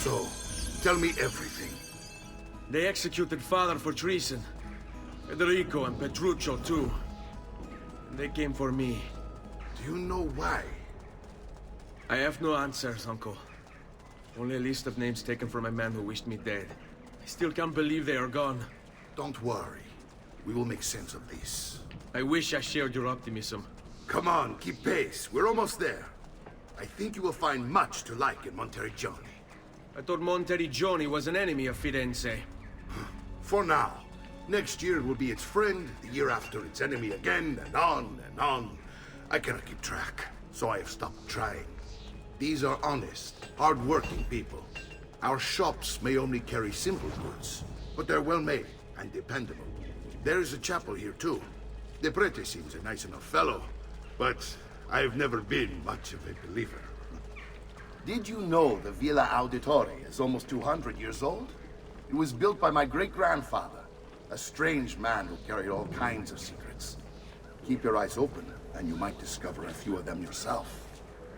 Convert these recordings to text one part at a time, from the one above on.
So, tell me everything. They executed father for treason. Federico and Petruccio too. And they came for me. Do you know why? I have no answers, Uncle. Only a list of names taken from a man who wished me dead. I still can't believe they are gone. Don't worry. We will make sense of this. I wish I shared your optimism. Come on, keep pace. We're almost there. I think you will find much to like in Monteriggioni. I thought Monteriggioni was an enemy of Firenze. For now. Next year it will be its friend, the year after its enemy again, and on and on. I cannot keep track, so I have stopped trying. These are honest, hard-working people. Our shops may only carry simple goods, but they're well-made and dependable. There is a chapel here, too. The prete seems a nice enough fellow, but I've never been much of a believer. Did you know the Villa Auditore is almost 200 years old? It was built by my great-grandfather, a strange man who carried all kinds of secrets. Keep your eyes open, and you might discover a few of them yourself.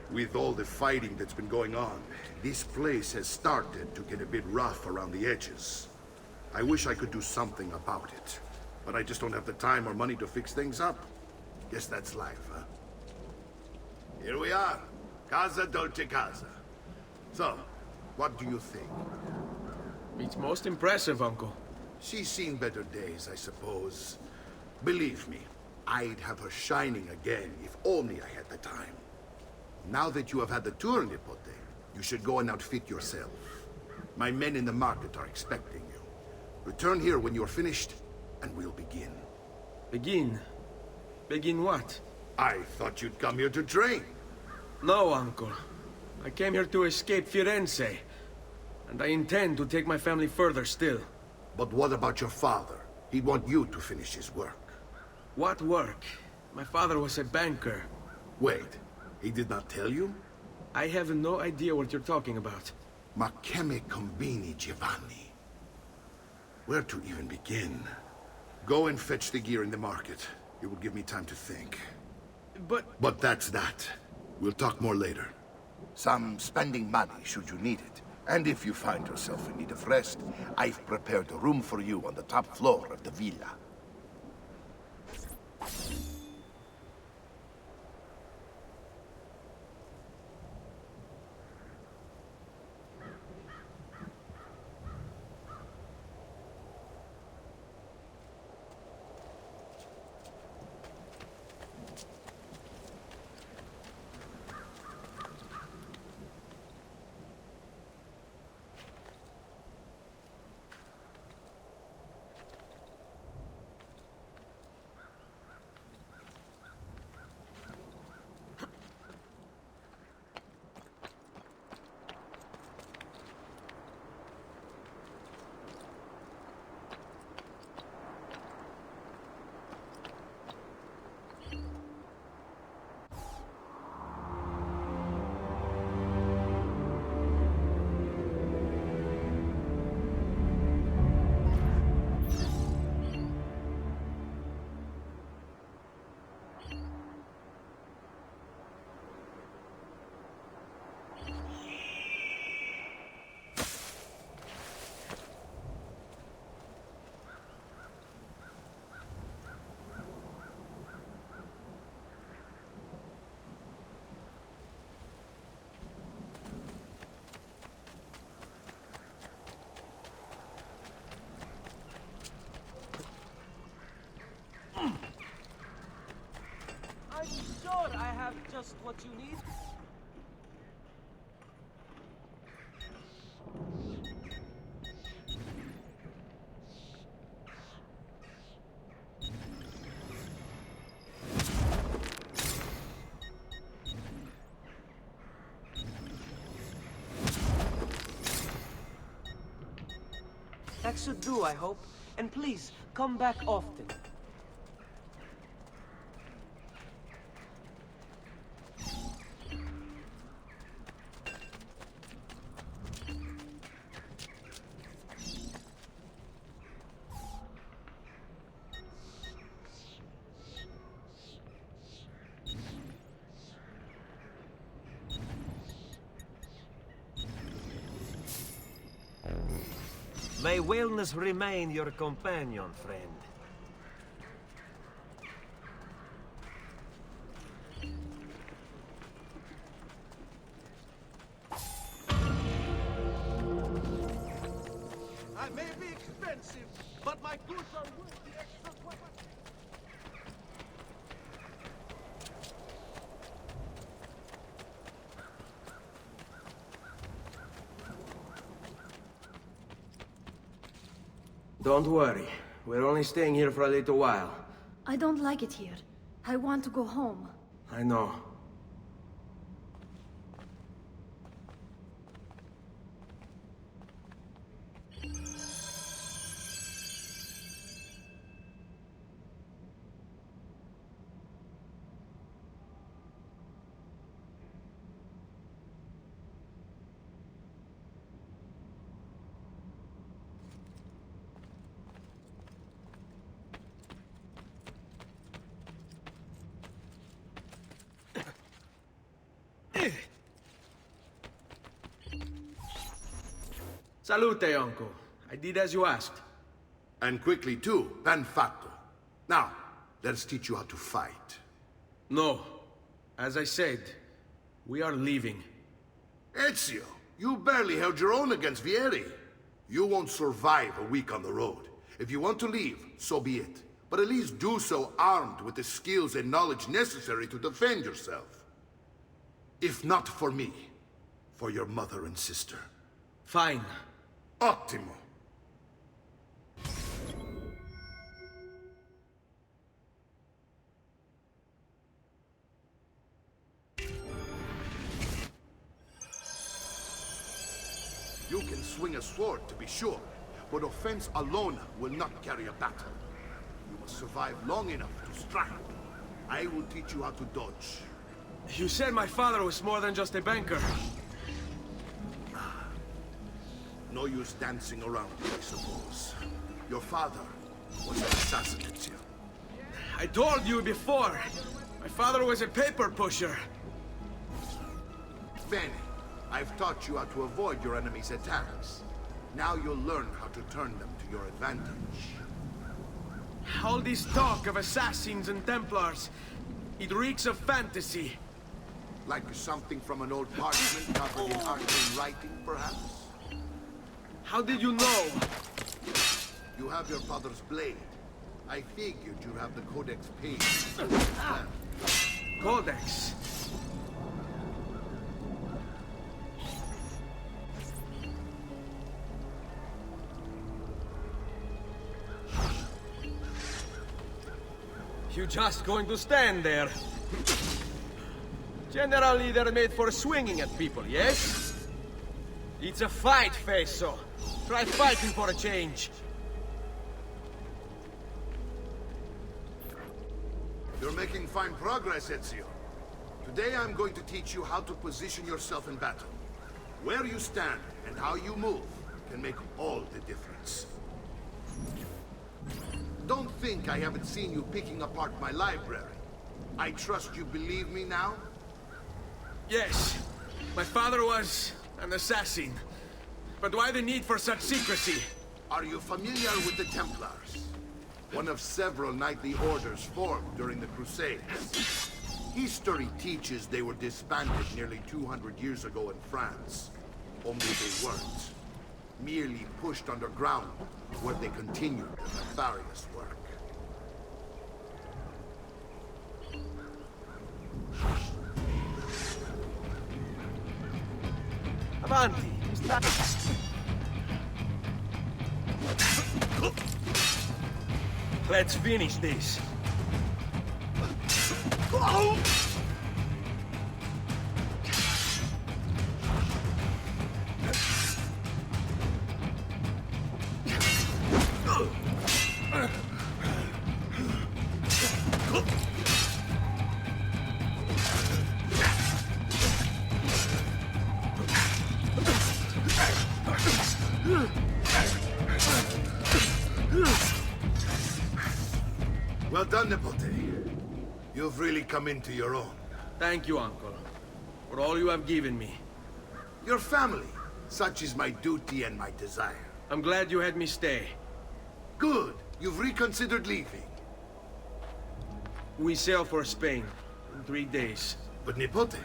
With all the fighting that's been going on, this place has started to get a bit rough around the edges. I wish I could do something about it, but I just don't have the time or money to fix things up. Guess that's life, huh? Here we are. Casa Dolce Casa. So, what do you think? It's most impressive, Uncle. She's seen better days, I suppose. Believe me, I'd have her shining again if only I had the time. Now that you have had the tour, Nipote, you should go and outfit yourself. My men in the market are expecting you. Return here when you're finished, and we'll begin. Begin? Begin what? I thought you'd come here to train. No, Uncle. I came here to escape Firenze. And I intend to take my family further still. But what about your father? He'd want you to finish his work. What work? My father was a banker. Wait, he did not tell you? I have no idea what you're talking about. Ma che me combini, Giovanni? Where to even begin? Go and fetch the gear in the market. It will give me time to think. But that's that. We'll talk more later. Some spending money should you need it. And if you find yourself in need of rest, I've prepared a room for you on the top floor of the villa. I'm sure I have just what you need. That should do, I hope. And please, come back often. May wellness remain your companion, friend. I may be expensive, but my goods are worth the extra weapon. Don't worry. We're only staying here for a little while. I don't like it here. I want to go home. I know. Salute, uncle. I did as you asked. And quickly too, ben fatto. Now, let's teach you how to fight. No. As I said, we are leaving. Ezio, you barely held your own against Vieri. You won't survive a week on the road. If you want to leave, so be it. But at least do so armed with the skills and knowledge necessary to defend yourself. If not for me, for your mother and sister. Fine. Ottimo. You can swing a sword, to be sure, but offense alone will not carry a battle. You must survive long enough to strike. I will teach you how to dodge. You said my father was more than just a banker. No use dancing around it, I suppose. Your father was an assassin, Ezio. I told you before. My father was a paper pusher. Bene, I've taught you how to avoid your enemy's attacks. Now you'll learn how to turn them to your advantage. All this talk of assassins and Templars, it reeks of fantasy. Like something from an old parchment covered in arcane writing, perhaps? How did you know? You have your father's blade. I figured you'd have the Codex page as well. Codex. You just going to stand there? Generally, they're made for swinging at people, yes? It's a fight, Fesso. Try fighting for a change. You're making fine progress, Ezio. Today I'm going to teach you how to position yourself in battle. Where you stand and how you move can make all the difference. Don't think I haven't seen you picking apart my library. I trust you believe me now? Yes, my father was an assassin. But why the need for such secrecy? Are you familiar with the Templars? One of several knightly orders formed during the Crusades. History teaches they were disbanded nearly 200 years ago in France. Only they weren't. Merely pushed underground, where they continued their nefarious work. Avanti! Let's finish this. Well done, Nipote. You've really come into your own. Thank you, Uncle, for all you have given me. Your family. Such is my duty and my desire. I'm glad you had me stay. Good. You've reconsidered leaving. We sail for Spain in 3 days. But Nipote,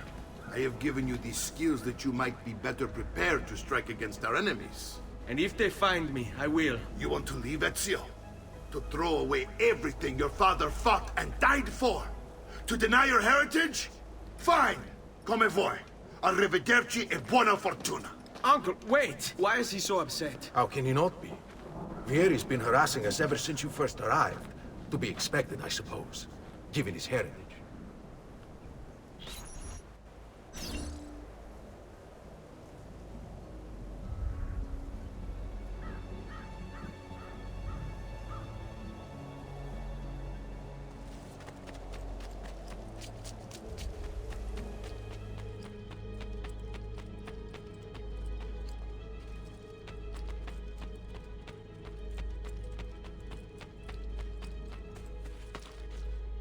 I have given you these skills that you might be better prepared to strike against our enemies. And if they find me, I will. You want to leave Ezio? To throw away everything your father fought and died for? To deny your heritage? Fine! Come vuoi. Arrivederci e buona fortuna. Uncle, wait! Why is he so upset? How can he not be? Vieri's been harassing us ever since you first arrived. To be expected, I suppose, given his heritage.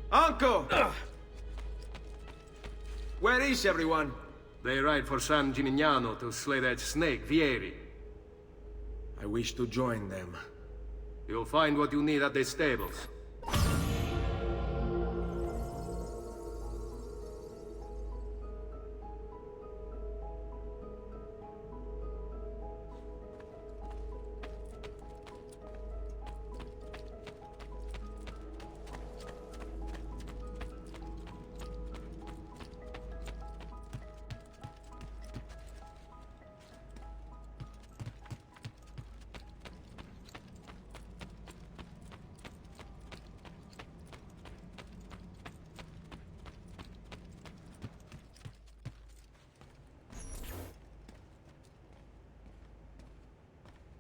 Uncle! Where is everyone? They ride for San Gimignano to slay that snake, Vieri. I wish to join them. You'll find what you need at the stables.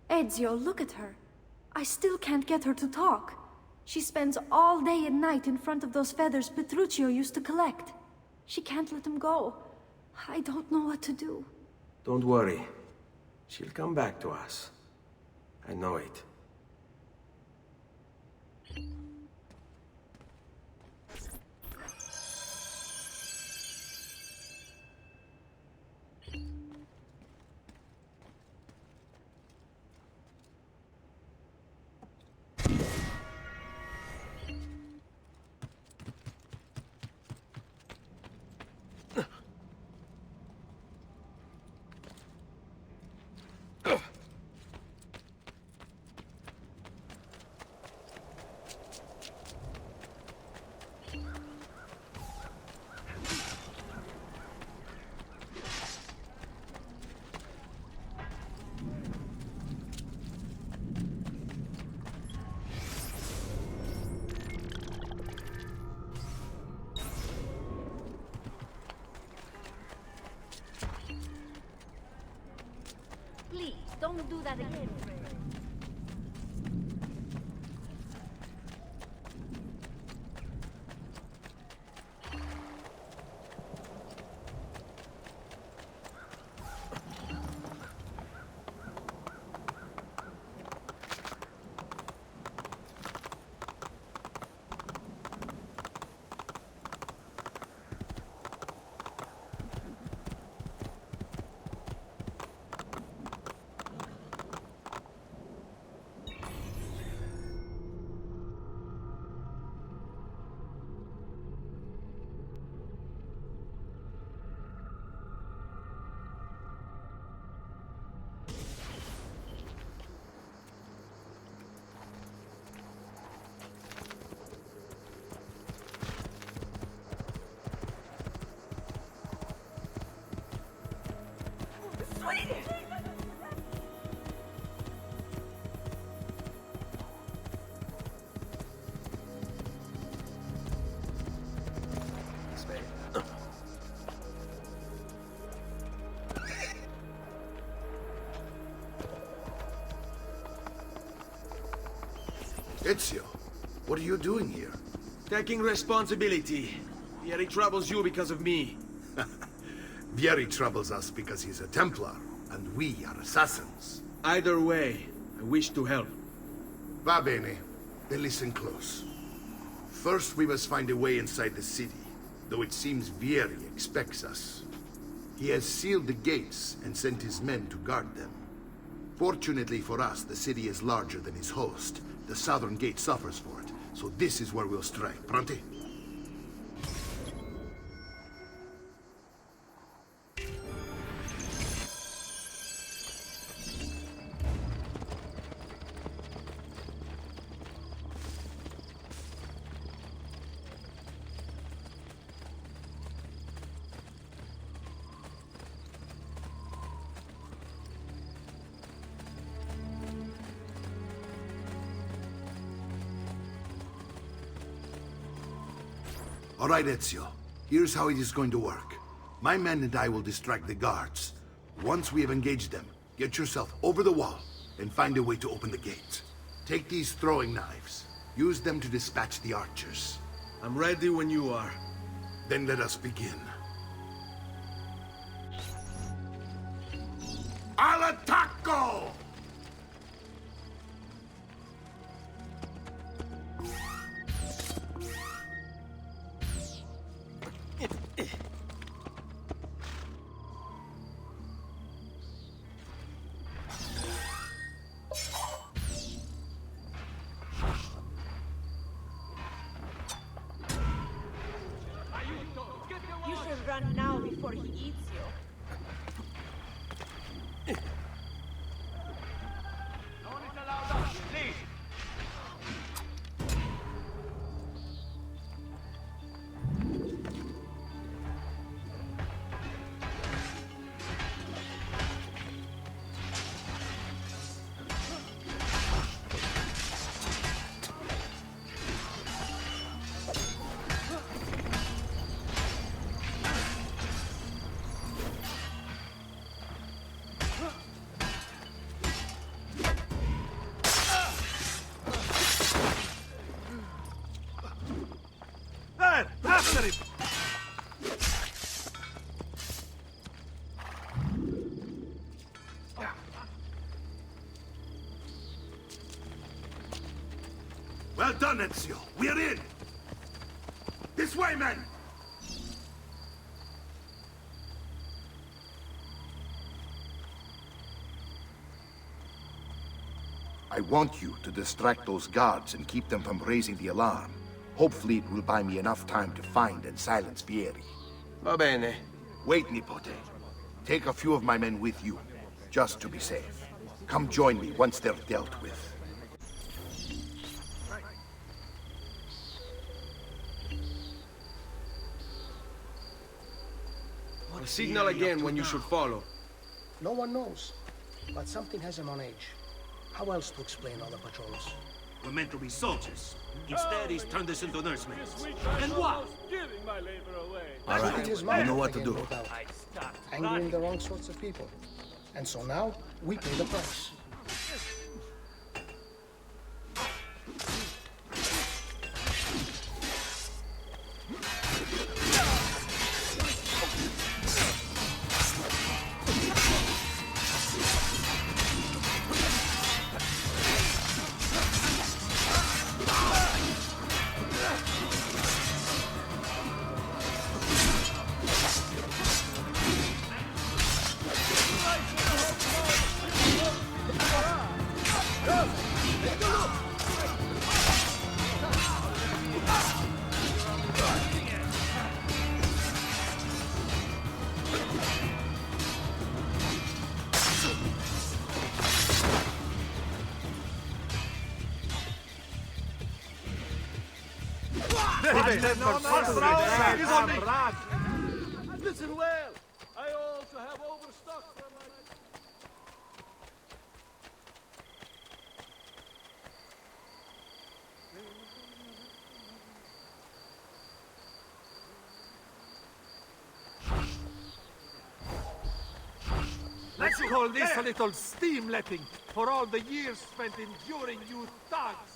Ezio, look at her. I still can't get her to talk. She spends all day and night in front of those feathers Petruchio used to collect. She can't let them go. I don't know what to do. Don't worry. She'll come back to us. I know it. Please, don't do that again. Ezio, what are you doing here? Taking responsibility. Vieri troubles you because of me. Vieri troubles us because he's a Templar, and we are assassins. Either way, I wish to help. Va bene. Then listen close. First, we must find a way inside the city, though it seems Vieri expects us. He has sealed the gates and sent his men to guard them. Fortunately for us, the city is larger than its host. The southern gate suffers for it, so this is where we'll strike. Pronti? All right, Ezio. Here's how it is going to work. My men and I will distract the guards. Once we have engaged them, get yourself over the wall and find a way to open the gate. Take these throwing knives. Use them to dispatch the archers. I'm ready when you are. Then let us begin. Al attacco! You should run now before he eats you. Well done, Ezio. We're in! This way, men! I want you to distract those guards and keep them from raising the alarm. Hopefully it will buy me enough time to find and silence Vieri. Va bene. Wait, Nipote. Take a few of my men with you, just to be safe. Come join me once they're dealt with. Signal again when you should follow. No one knows, but something has him on edge. How else to explain all the patrols? We're meant to be soldiers. Instead, he's turned us into nursemaids. And what? All right, you know what to do. Angering the wrong sorts of people. And so now, we pay the price. Listen well. I also have overstock for my... Let's call this a little steam letting for all the years spent enduring you thugs.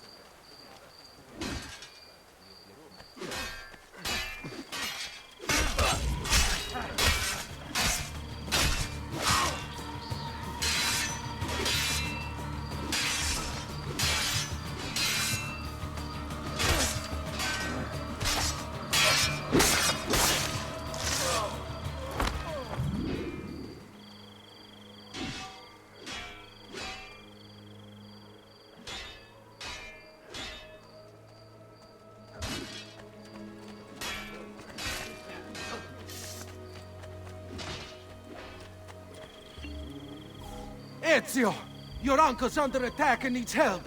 Ezio! Your uncle's under attack and needs help.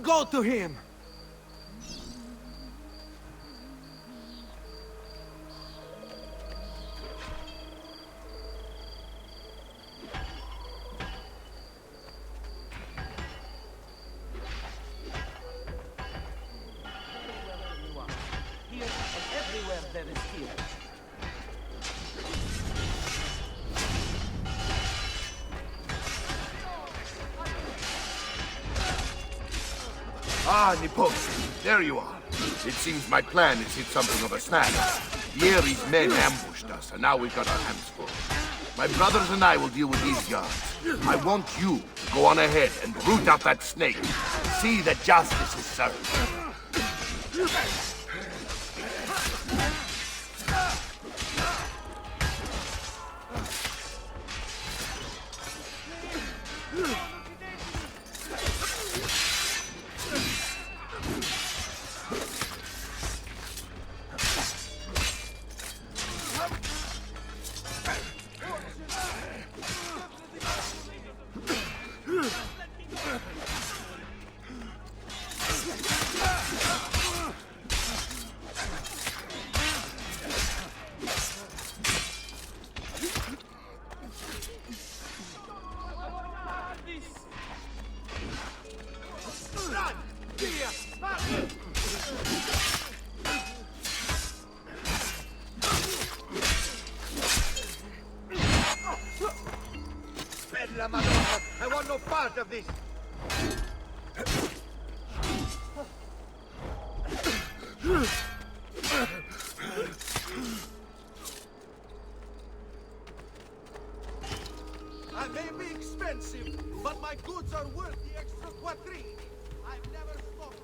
Go to him! Here and everywhere there is fear. Ah, Nipote, there you are. It seems my plan has hit something of a snag. Vieri's men ambushed us, and now we've got our hands full. My brothers and I will deal with these guards. I want you to go on ahead and root out that snake. See that justice is served. Bella Madonna! I want no part of this! I may be expensive, but my goods are worth the extra quattrini. I've never spoken.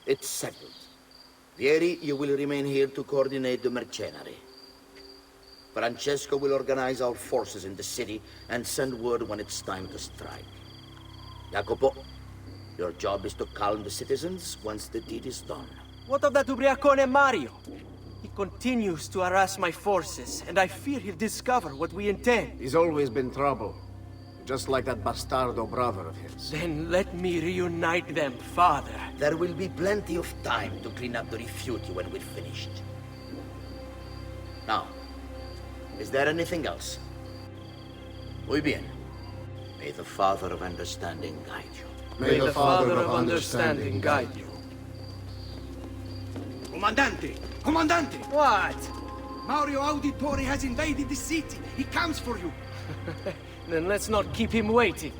It's settled. Vieri, you will remain here to coordinate the mercenary. Francesco will organize our forces in the city and send word when it's time to strike. Jacopo, your job is to calm the citizens once the deed is done. What of that Ubriacone Mario? He continues to harass my forces, and I fear he'll discover what we intend. He's always been trouble. Just like that bastardo brother of his. Then let me reunite them, father. There will be plenty of time to clean up the rifiuti when we're finished. Now, is there anything else? Muy bien. May the Father of Understanding guide you. May the Father of Understanding guide you. Comandante! Comandante! What? Mario Auditore has invaded the city. He comes for you. Then let's not keep him waiting.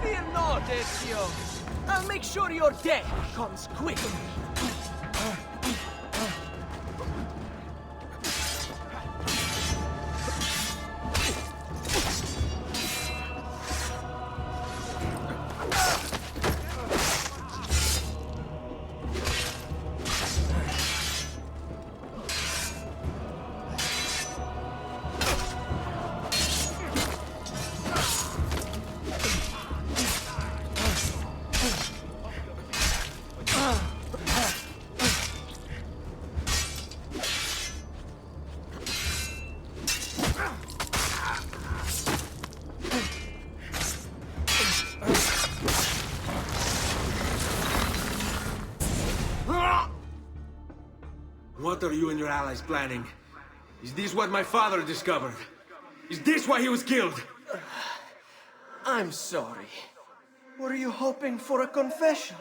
Fear not, Ezio. I'll make sure your death comes quick. What are you and your allies planning? Is this what my father discovered? Is this why he was killed? I'm sorry. Were you hoping for a confession?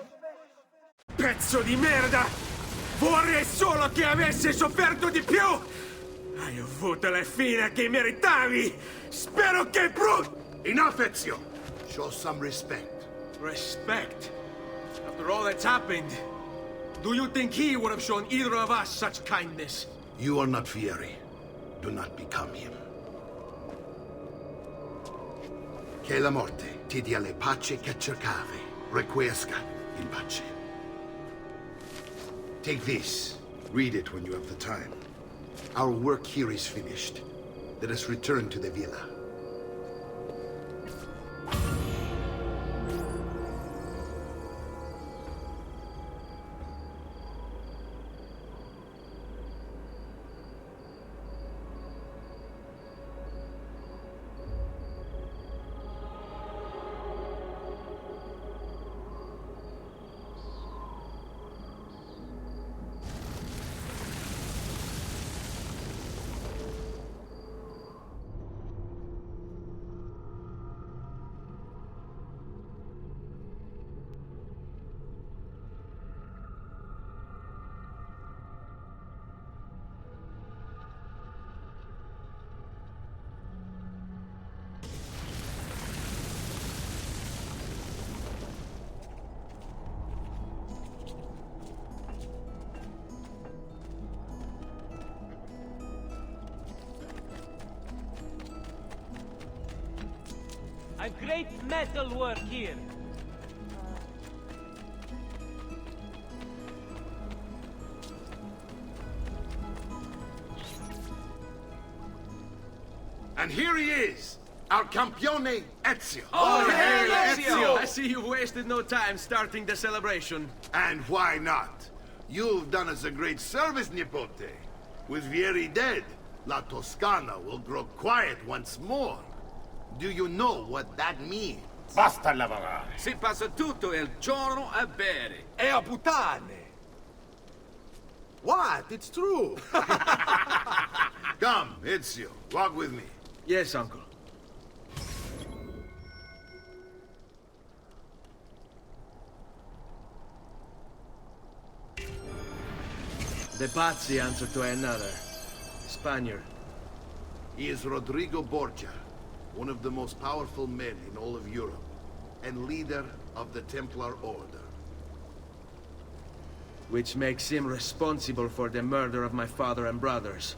Pezzo di merda! Vorrei solo che avessi sofferto di più! Hai avuto la fine che meritavi! Spero che Enough, Ezio! Show some respect. Respect? After all that's happened, do you think he would have shown either of us such kindness? You are not Fieri. Do not become him. Che la morte ti dia le pace che cercavi. Requiesca in pace. Take this. Read it when you have the time. Our work here is finished. Let us return to the villa. A great metal work here. And here he is, our campione Ezio. Oh, hail Ezio! I see you've wasted no time starting the celebration. And why not? You've done us a great service, Nipote. With Vieri dead, La Toscana will grow quiet once more. Do you know what that means? Basta lavorare. Si passa tutto il giorno a bere. E a puttane! What? It's true! Come, Ezio, walk with me. Yes, uncle. De Pazzi answered to another. Spaniard. He is Rodrigo Borgia, one of the most powerful men in all of Europe, and leader of the Templar Order. Which makes him responsible for the murder of my father and brothers.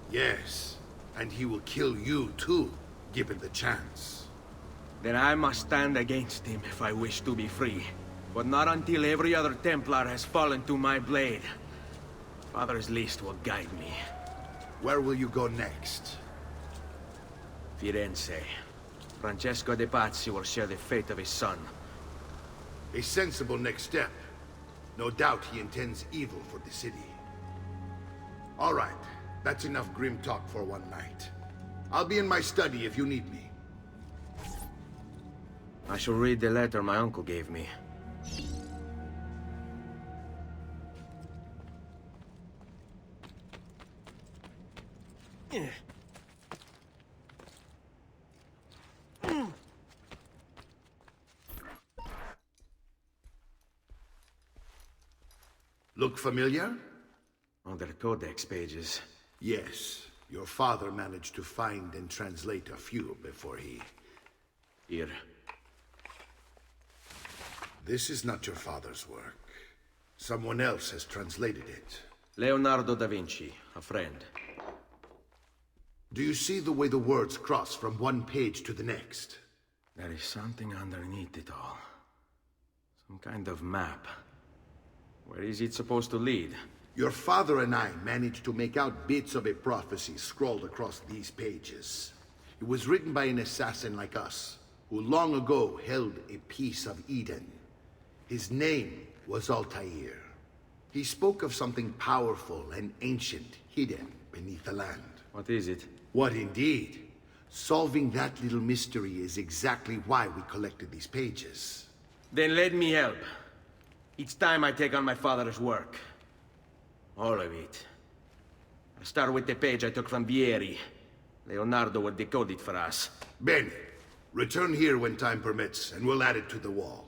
Yes, and he will kill you too, given the chance. Then I must stand against him if I wish to be free. But not until every other Templar has fallen to my blade. Father's list will guide me. Where will you go next? Firenze. Francesco de Pazzi will share the fate of his son. A sensible next step. No doubt he intends evil for the city. All right, that's enough grim talk for one night. I'll be in my study if you need me. I shall read the letter my uncle gave me. Look familiar? On their codex pages. Yes. Your father managed to find and translate a few before he... Here. This is not your father's work. Someone else has translated it. Leonardo da Vinci, a friend. Do you see the way the words cross from one page to the next? There is something underneath it all. Some kind of map. Where is it supposed to lead? Your father and I managed to make out bits of a prophecy scrawled across these pages. It was written by an assassin like us, who long ago held a piece of Eden. His name was Altair. He spoke of something powerful and ancient hidden beneath the land. What is it? What indeed? Solving that little mystery is exactly why we collected these pages. Then let me help. Each time I take on my father's work. All of it. I'll start with the page I took from Vieri. Leonardo will decode it for us. Bene. Return here when time permits, and we'll add it to the wall.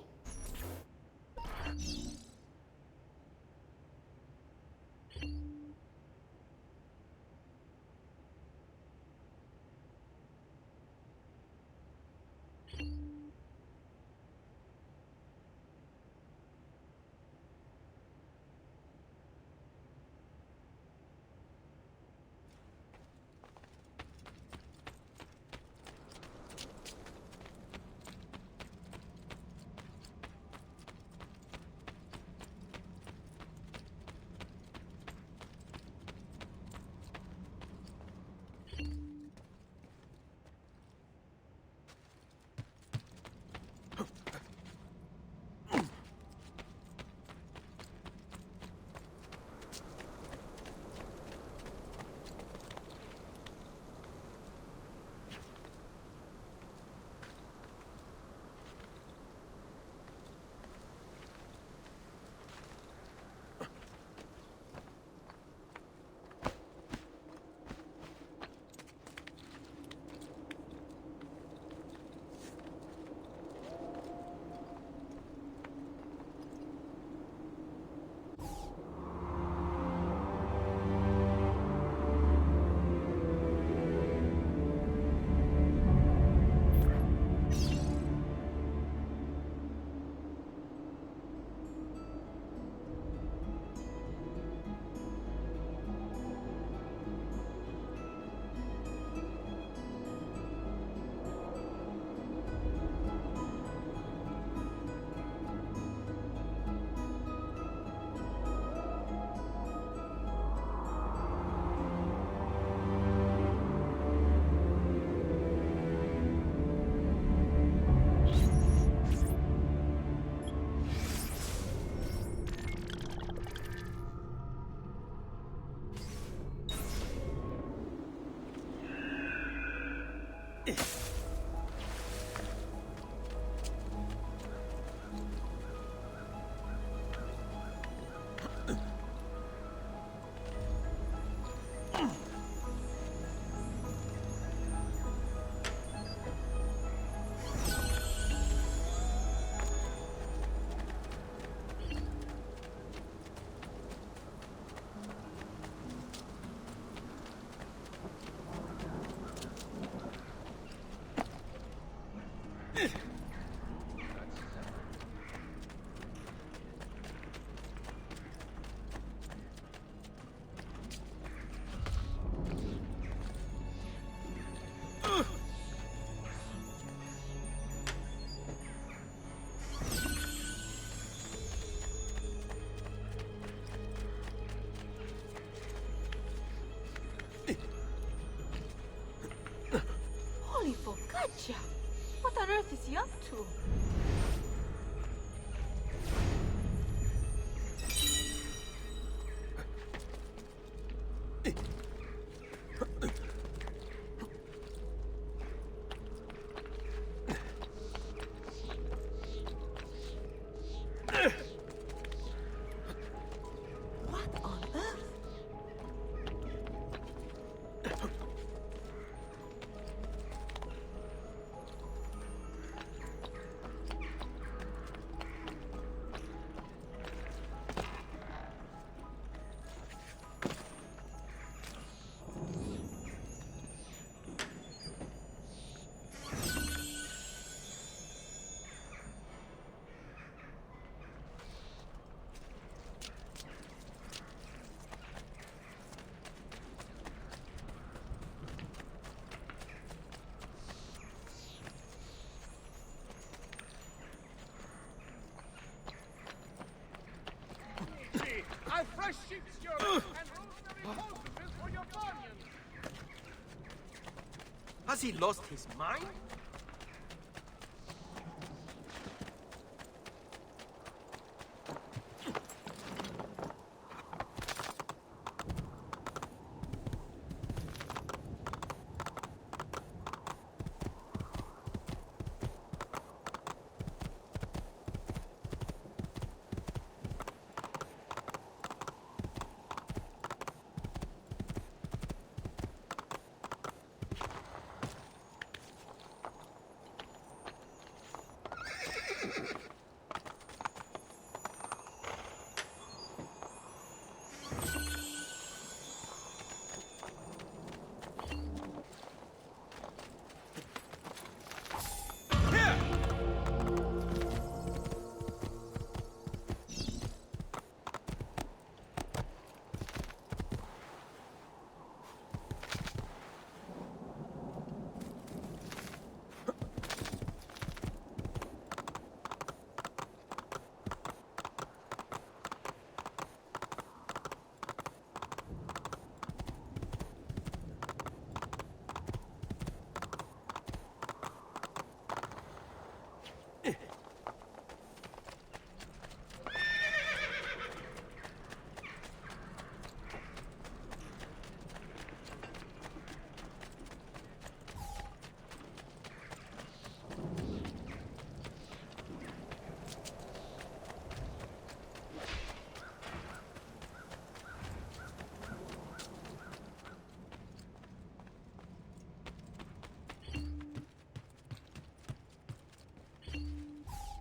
Holy focaccia! What on earth is he up to? What on earth? I've fresh sheep's urine and rosemary poultices for your bunions. Has he lost his mind?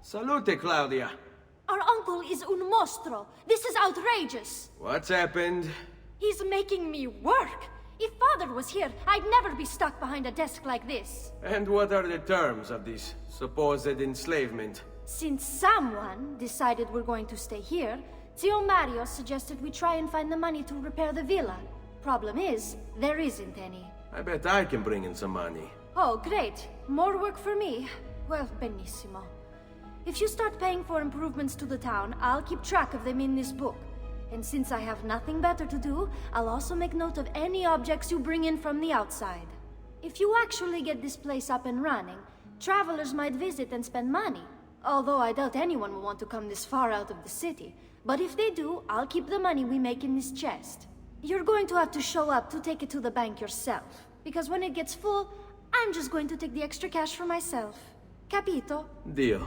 Salute, Claudia. Our uncle is un mostro. This is outrageous. What's happened? He's making me work. If Father was here, I'd never be stuck behind a desk like this. And what are the terms of this supposed enslavement? Since someone decided we're going to stay here, Zio Mario suggested we try and find the money to repair the villa. Problem is, there isn't any. I bet I can bring in some money. Oh, great. More work for me. Well, benissimo. If you start paying for improvements to the town, I'll keep track of them in this book. And since I have nothing better to do, I'll also make note of any objects you bring in from the outside. If you actually get this place up and running, travelers might visit and spend money. Although I doubt anyone will want to come this far out of the city. But if they do, I'll keep the money we make in this chest. You're going to have to show up to take it to the bank yourself. Because when it gets full, I'm just going to take the extra cash for myself. Capito? Deal.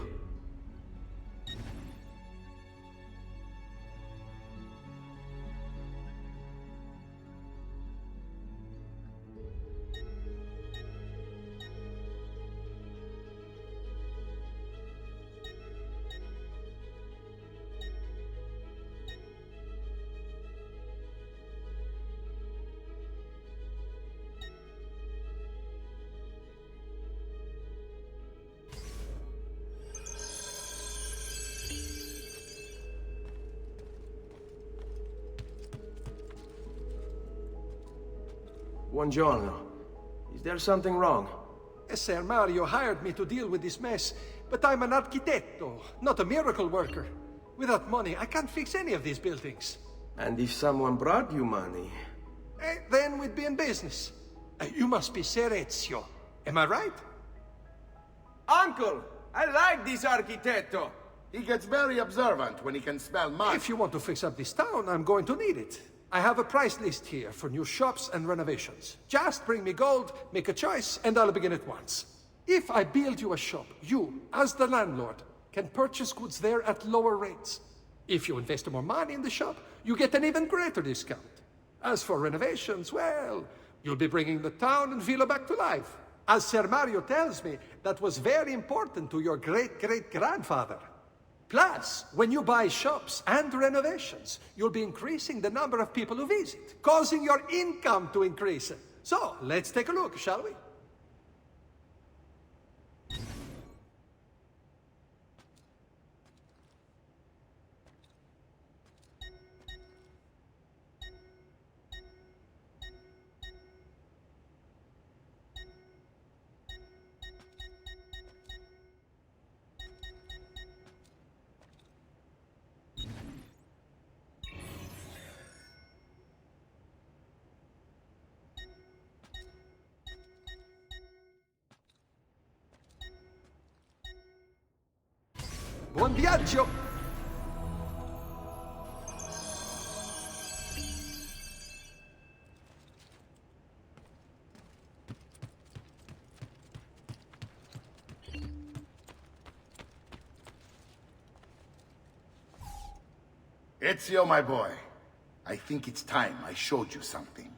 Buongiorno. Is there something wrong? Ser Mario hired me to deal with this mess, but I'm an architetto, not a miracle worker. Without money, I can't fix any of these buildings. And if someone brought you money? Then we'd be in business. You must be Ser Ezio. Am I right? Uncle! I like this architetto! He gets very observant when he can smell money. If you want to fix up this town, I'm going to need it. I have a price list here for new shops and renovations. Just bring me gold, make a choice, and I'll begin at once. If I build you a shop, you, as the landlord, can purchase goods there at lower rates. If you invest more money in the shop, you get an even greater discount. As for renovations, well, you'll be bringing the town and villa back to life. As Ser Mario tells me, that was very important to your great-great-grandfather. Plus, when you buy shops and renovations, you'll be increasing the number of people who visit, causing your income to increase. So, let's take a look, shall we? Buon viaggio! Ezio, my boy. I think it's time I showed you something.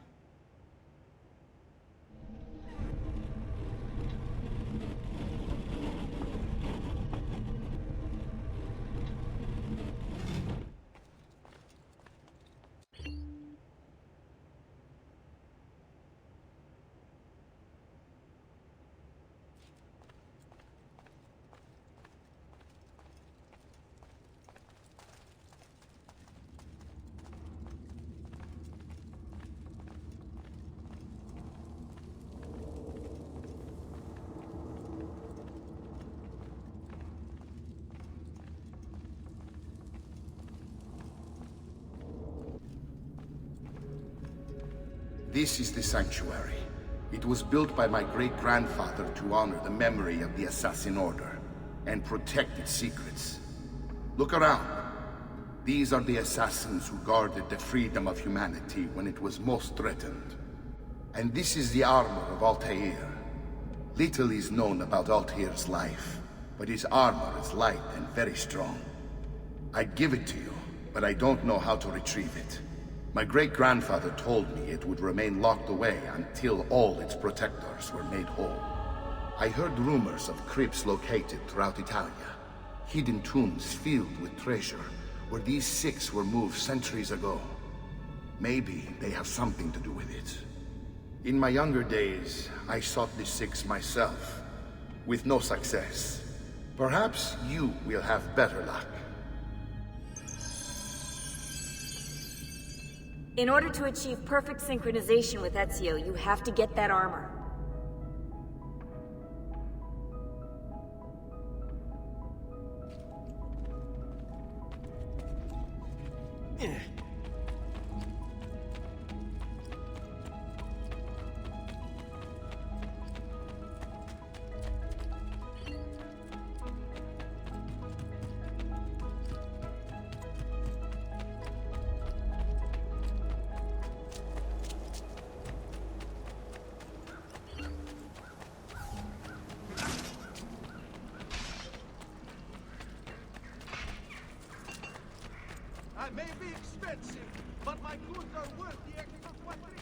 This is the sanctuary. It was built by my great-grandfather to honor the memory of the Assassin Order and protect its secrets. Look around. These are the assassins who guarded the freedom of humanity when it was most threatened. And this is the armor of Altair. Little is known about Altair's life, but his armor is light and very strong. I'd give it to you, but I don't know how to retrieve it. My great-grandfather told me it would remain locked away until all its protectors were made whole. I heard rumors of crypts located throughout Italia. Hidden tombs filled with treasure, where these six were moved centuries ago. Maybe they have something to do with it. In my younger days, I sought the six myself, with no success. Perhaps you will have better luck. In order to achieve perfect synchronization with Ezio, you have to get that armor. I may be expensive, but my goods are worth the extra quattrini.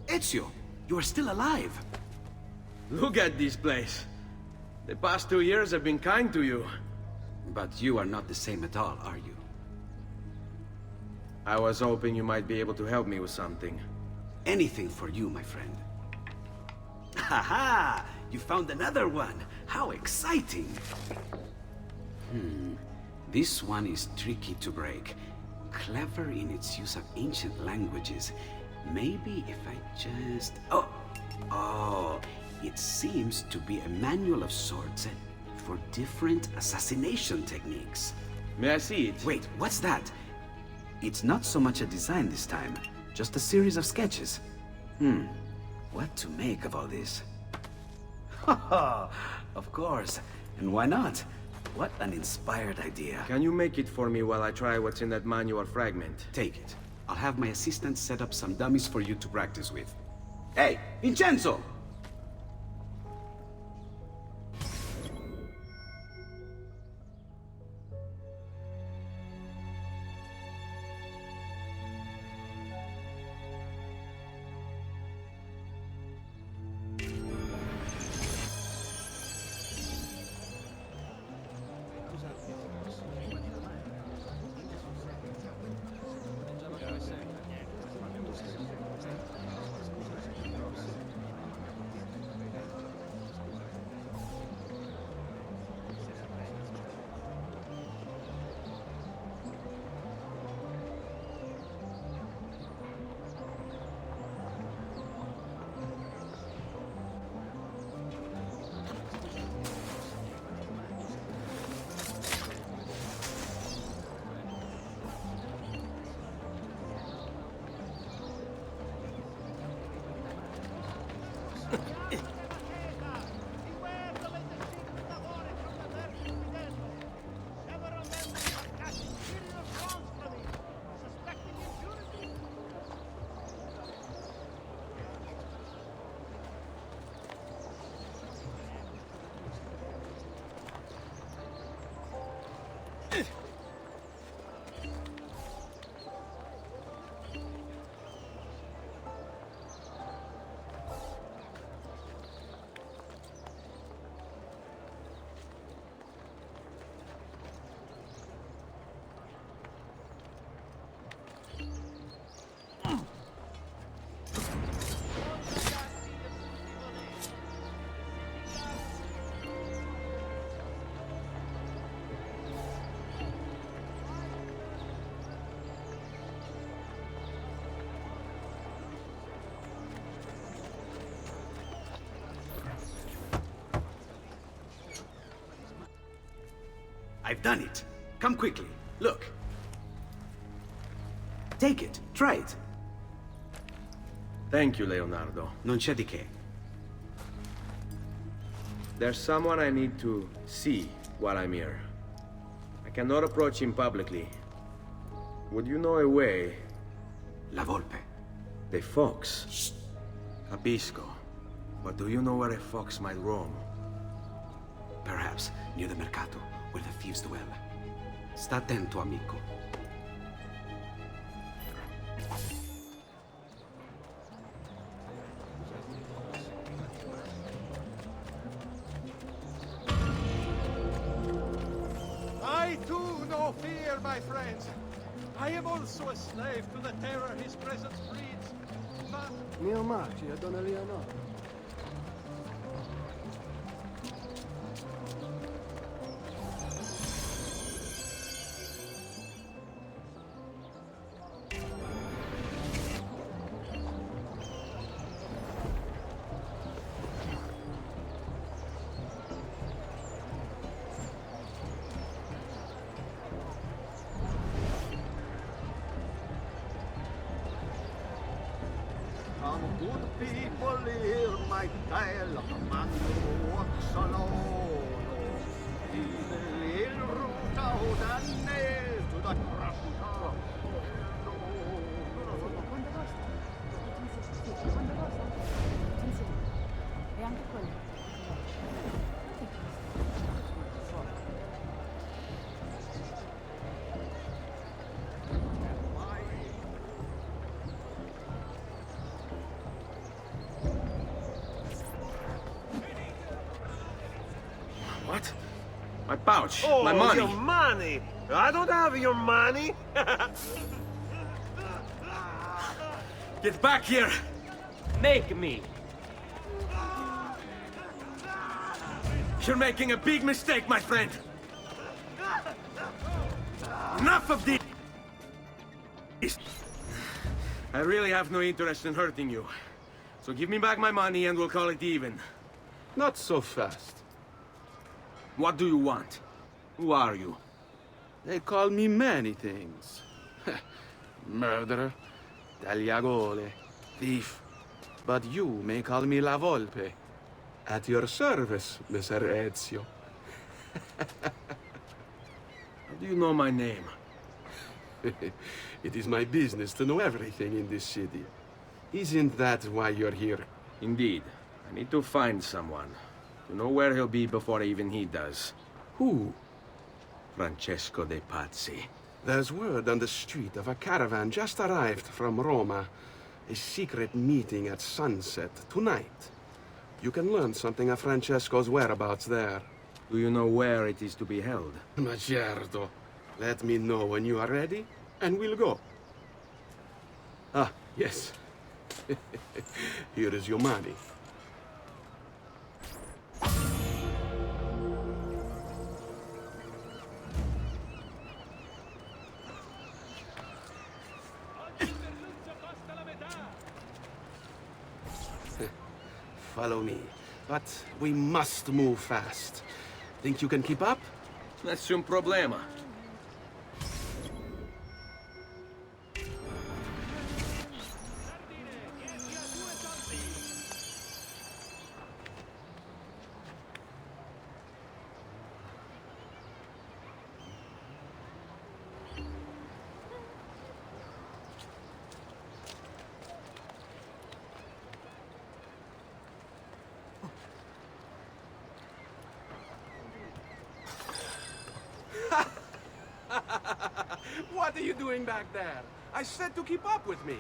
Ezio, you are still alive. Look at this place. The past 2 years have been kind to you. But you are not the same at all, are you? I was hoping you might be able to help me with something. Anything for you, my friend. Ha-ha! You found another one! How exciting! This one is tricky to break. Clever in its use of ancient languages. Maybe if I just... Oh, it seems to be a manual of sorts for different assassination techniques. May I see it? Wait, what's that? It's not so much a design this time, just a series of sketches. What to make of all this? Of course, and why not? What an inspired idea. Can you make it for me while I try what's in that manual fragment? Take it. I'll have my assistant set up some dummies for you to practice with. Hey, Vincenzo! I've done it. Come quickly. Look. Take it. Try it. Thank you, Leonardo. Non c'è di che. There's someone I need to see while I'm here. I cannot approach him publicly. Would you know a way? La Volpe. The fox. Shh. Capisco. But do you know where a fox might roam? Perhaps near the mercato, where the thieves dwell. Sta attento, amico. I too no fear, my friends. I am also a slave to the terror his presence breeds. But... Mio marci, a Donna Leonora. Good people hear my tale of a man who walks alone. He'll root out and nail to the crusher. What? My pouch. Oh, my money. Your money! I don't have your money! Get back here! Make me! You're making a big mistake, my friend! Enough of this! I really have no interest in hurting you. So give me back my money and we'll call it even. Not so fast. What do you want? Who are you? They call me many things. Murderer, tagliagole, thief. But you may call me La Volpe. At your service, Messer Ezio. How do you know my name? It is my business to know everything in this city. Isn't that why you're here? Indeed. I need to find someone. To know where he'll be before even he does. Who? Francesco de Pazzi. There's word on the street of a caravan just arrived from Roma. A secret meeting at sunset tonight. You can learn something of Francesco's whereabouts there. Do you know where it is to be held? Ma certo. Let me know when you are ready, and we'll go. Ah, yes. Here is your money. Follow me. But we must move fast. Think you can keep up? Nessun problema. What are you doing back there? I said to keep up with me.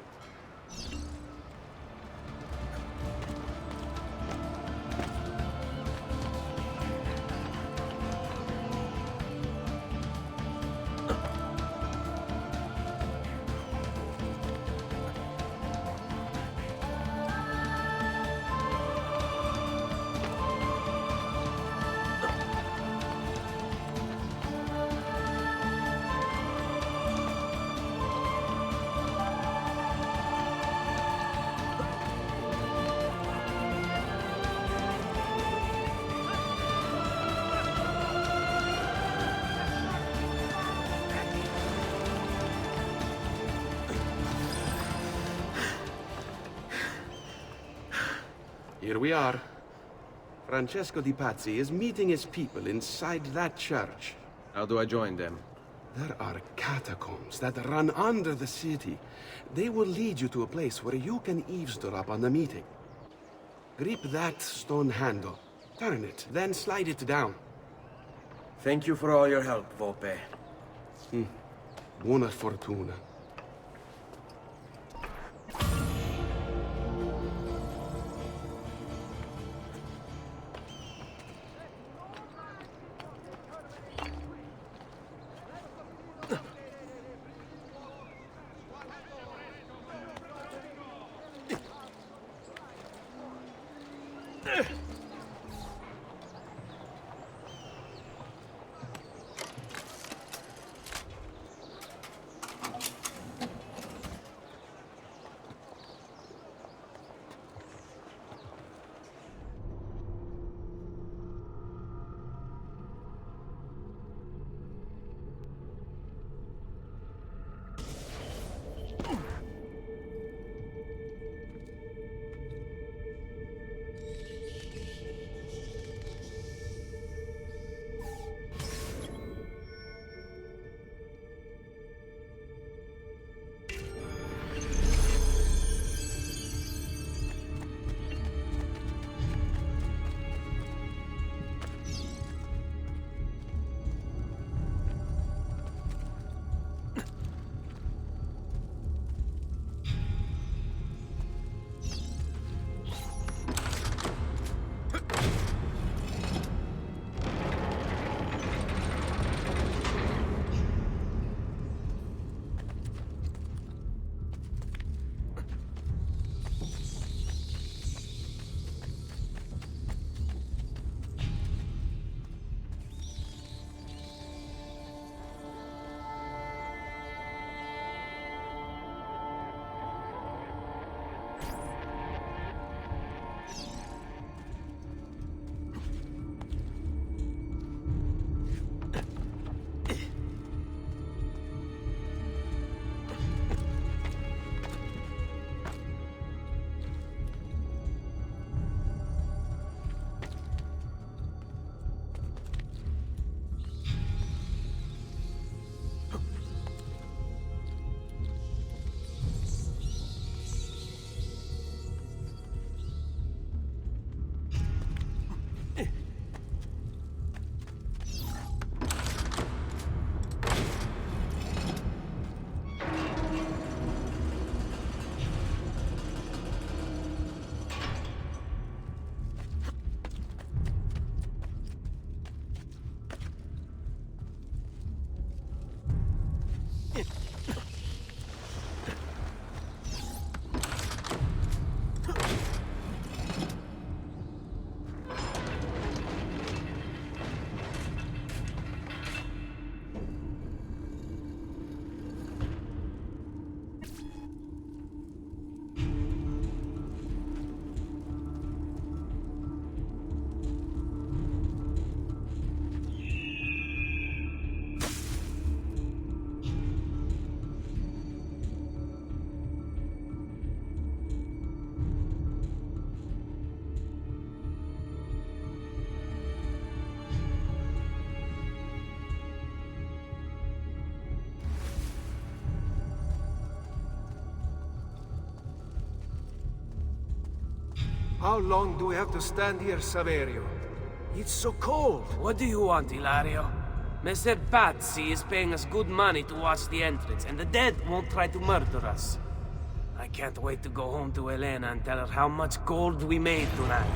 Here we are. Francesco Di Pazzi is meeting his people inside that church. How do I join them? There are catacombs that run under the city. They will lead you to a place where you can eavesdrop on the meeting. Grip that stone handle. Turn it, then slide it down. Thank you for all your help, Volpe. Buona fortuna. How long do we have to stand here, Saverio? It's so cold. What do you want, Hilario? Messer Pazzi is paying us good money to watch the entrance, and the dead won't try to murder us. I can't wait to go home to Elena and tell her how much gold we made tonight.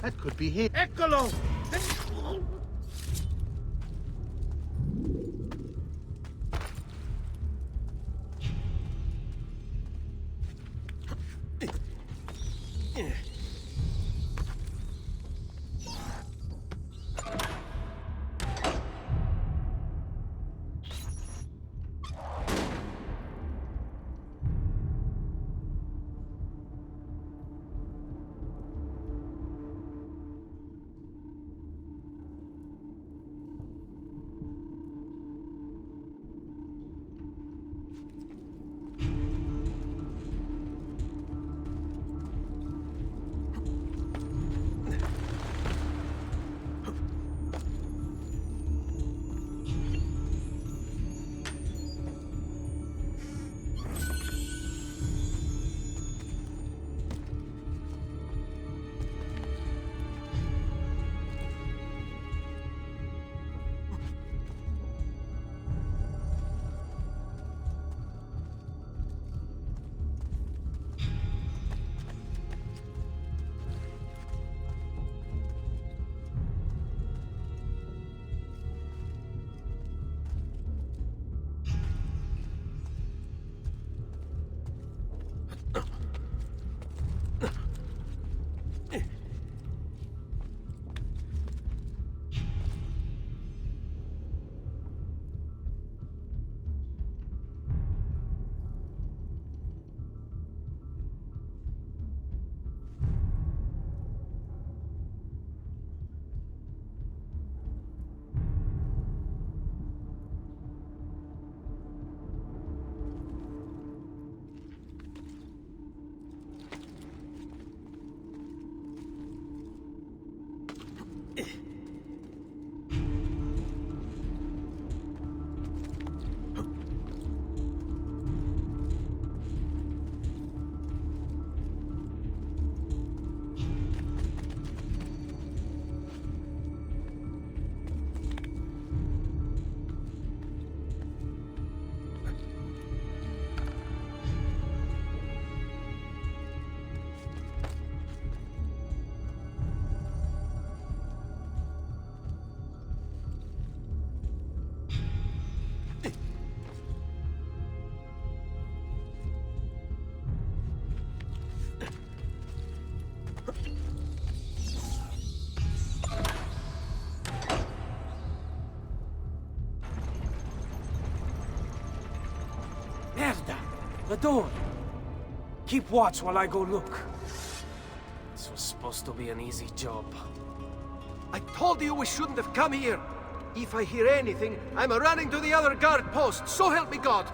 That could be him. Eccolo! Merda! The door! Keep watch while I go look. This was supposed to be an easy job. I told you we shouldn't have come here. If I hear anything, I'm running to the other guard post, so help me God!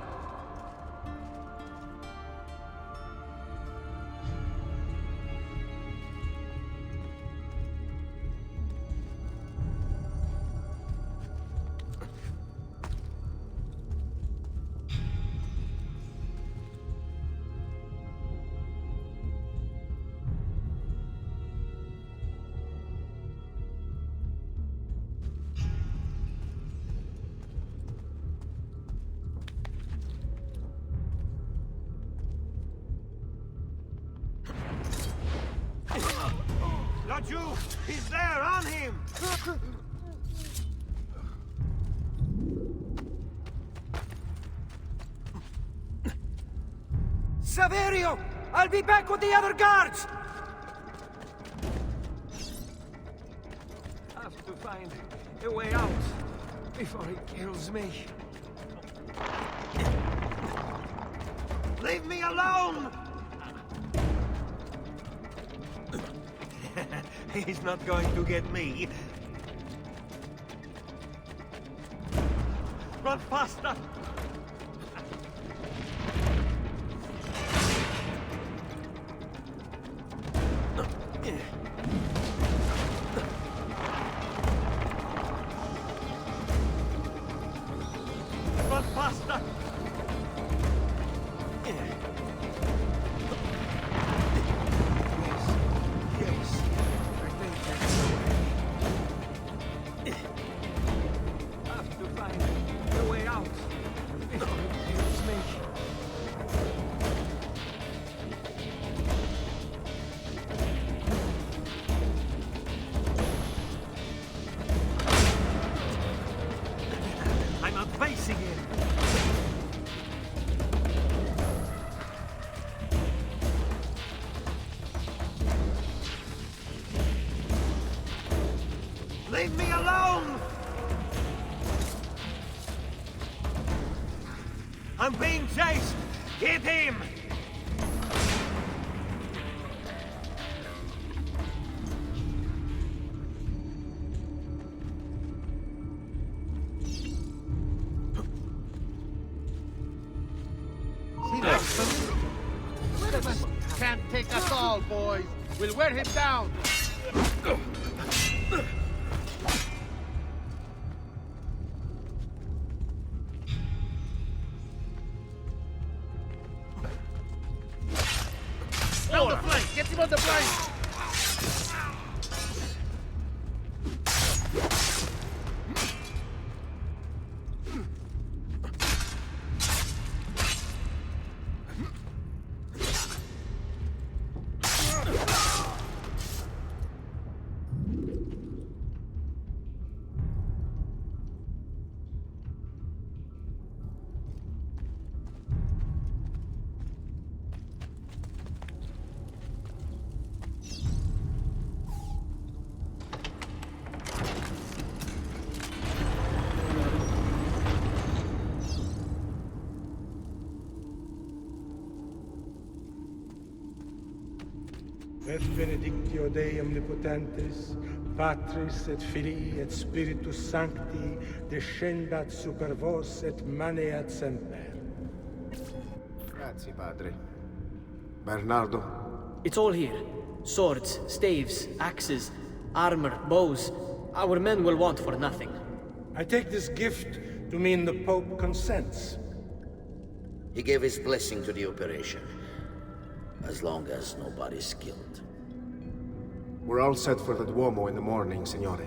Not you! He's there, on him! Saverio! I'll be back with the other guards! I have to find a way out before he kills me. Leave me alone! He's not going to get me. Run faster! Run faster! Leave me alone! I'm being chased! Hit him! Can't take us all, boys. We'll wear him down. On the flank! Get him on the flank! Et benedictio Dei omnipotentes, Patris et Filii et Spiritus Sancti, descendat super vos et maneat semper. Grazie, Padre. Bernardo? It's all here. Swords, staves, axes, armor, bows. Our men will want for nothing. I take this gift to mean the Pope consents. He gave his blessing to the operation. As long as nobody's killed. We're all set for the Duomo in the morning, Signore.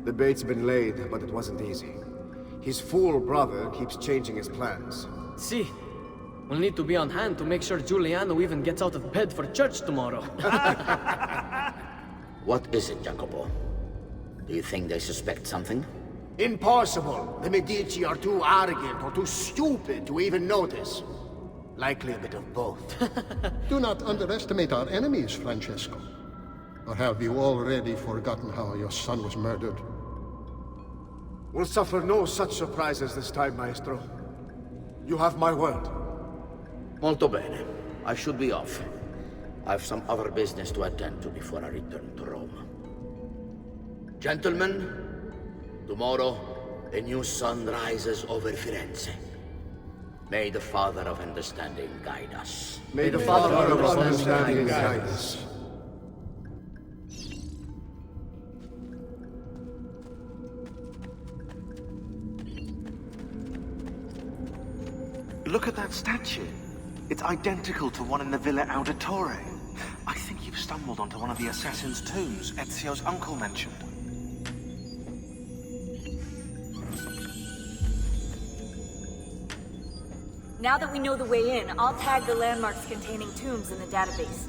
The bait's been laid, but it wasn't easy. His fool brother keeps changing his plans. See, we'll need to be on hand to make sure Giuliano even gets out of bed for church tomorrow. What is it, Jacopo? Do you think they suspect something? Impossible! The Medici are too arrogant or too stupid to even notice. Likely a bit of both. Do not underestimate our enemies, Francesco. Or have you already forgotten how your son was murdered? We'll suffer no such surprises this time, Maestro. You have my word. Molto bene. I should be off. I've some other business to attend to before I return to Rome. Gentlemen, tomorrow a new sun rises over Firenze. May the Father of Understanding guide us. May the Father of Understanding guide us. Look at that statue. It's identical to one in the Villa Auditore. I think you've stumbled onto one of the assassin's tombs Ezio's uncle mentioned. Now that we know the way in, I'll tag the landmarks containing tombs in the database.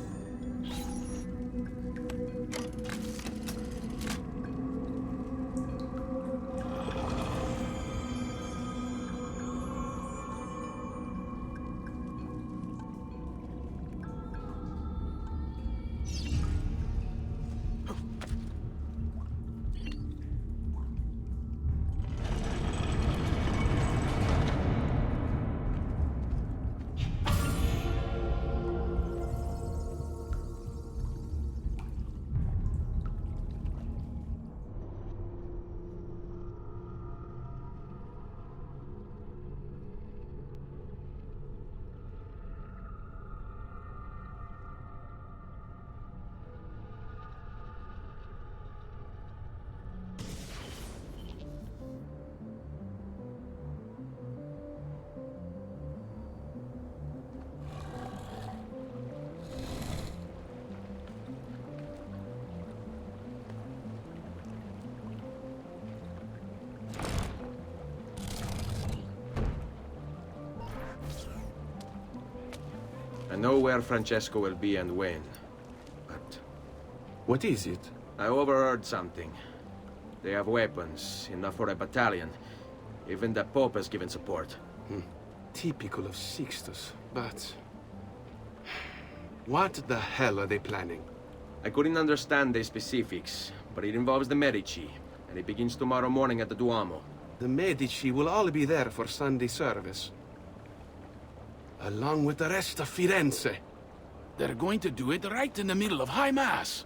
I know where Francesco will be and when. But what is it? I overheard something. They have weapons, enough for a battalion. Even the Pope has given support. Typical of Sixtus, but... what the hell are they planning? I couldn't understand the specifics, but it involves the Medici. and it begins tomorrow morning at the Duomo. The Medici will all be there for Sunday service, along with the rest of Firenze. They're going to do it right in the middle of High Mass.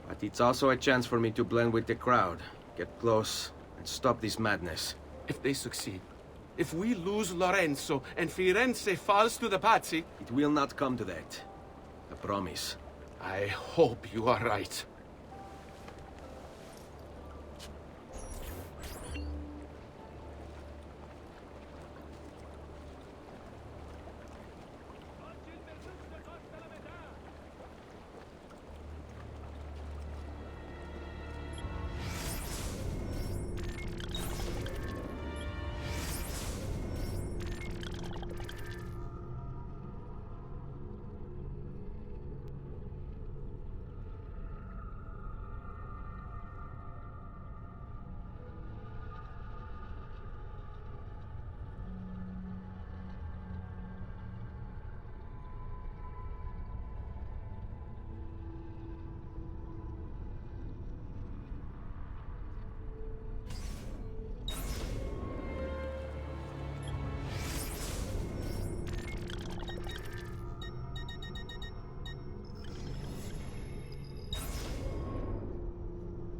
But it's also a chance for me to blend with the crowd, get close, and stop this madness. If they succeed, if we lose Lorenzo and Firenze falls to the Pazzi... It will not come to that. I promise. I hope you are right.